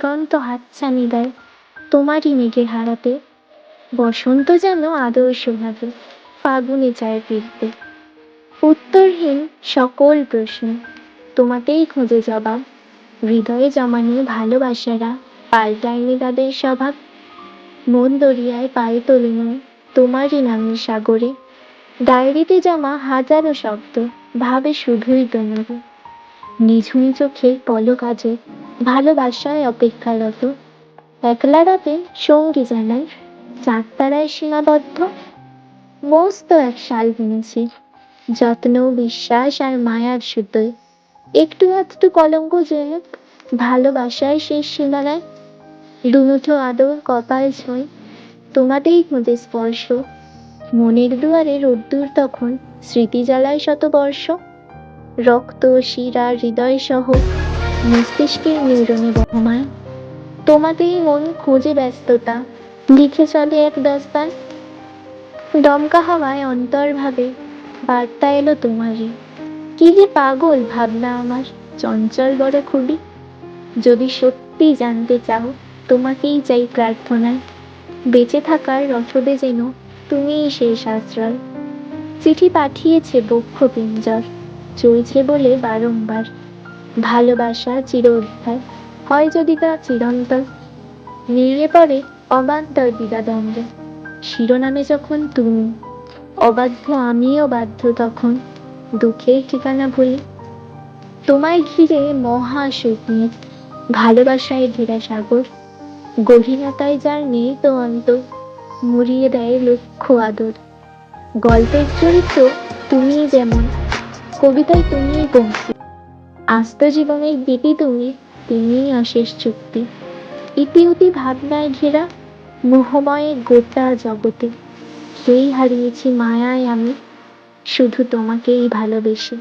দিগন্ত হাতছানি দেয় তোমারই মেঘে হারাতে। বসন্ত যেন আদর শোনাবে, ফাগুনে চায় ফিরতে। উত্তরহীন সকল প্রশ্ন, তোমাতেই খোঁজে জবাব। হৃদয়ে জমানো ভালোবাসারা পাল্টায়নি তাদের স্বভাব। মন দরিয়ায় পায়ে তোলেন তোমারই নামের সাগরে। ডায়েরিতে জমা হাজারো শব্দ ভাবে শুধুই তোমাকে। নিঝুম চোখে পলক আজে ভালোবাসায় অপেক্ষারত। একলা রাতে সঙ্গী জানায় চাঁদ তারায় সীমাবদ্ধ। মস্ত এক শাল কিনেছি, যত্ন বিশ্বাস আর মায়ার সুতোয়। একটু আধটু কলঙ্ক জেনে ভালোবাসায় শেষ সীমানায়। দুমুঠো আদর কপাল ছোঁয়, তোমাতেই খুঁজে স্পর্শ। মনের দুয়ারে রোদ্দুর তখন স্মৃতি জ্বালায় শতবর্ষ। রক্ত শিরা হৃদয় সহ মস্তিষ্কের নিউরনে বহমান। তোমাতেই মন খোঁজে ব্যস্ততা, লিখে চলে এক দাস্তান। দমকা হাওয়ায় অন্তর্ভাবে বার্তা এলো তোমারই। কি যে পাগল ভাবনা আমার, চঞ্চল বড় খুবই। যদি সত্যি জানতে চাও, তোমাকেই চাই প্রার্থনায়। বেঁচে থাকার রসদে যেন তুমিই শেষ আশ্রয়। চিঠি পাঠিয়েছে বক্ষ পিঞ্জর, চলছে বলে বারংবার। ভালোবাসা চির অধ্যায়, হয় যদি তা চিরন্তর। নিয়ে পড়ে অবান্তর দ্বিধাদ্বন্দ্বে, শিরোনামে যখন তুমি। অবাধ্য আমিও বাধ্য তখন, দুঃখের ঠিকানা ভুলে। তোমায় ঘিরে মহা শূন্যে, ভালোবাসায় ঘেরা সাগর। গভীরতায় যার নেই তো অন্ত, মুড়িয়ে দেয় লক্ষ আদর। গল্পের চরিত্র তুমিই যেমন, কবিতায় তুমিই পঙ্ক্তি। আস্ত জীবনের গীতি তুমি, তিনিই অশেষ চুক্তি। ইতিউতি ভাবনায় ঘেরা মোহময় গোটা জগতে। সেই হারিয়েছি মায়ায় আমি, শুধু তোমাকেই ভালোবেসে।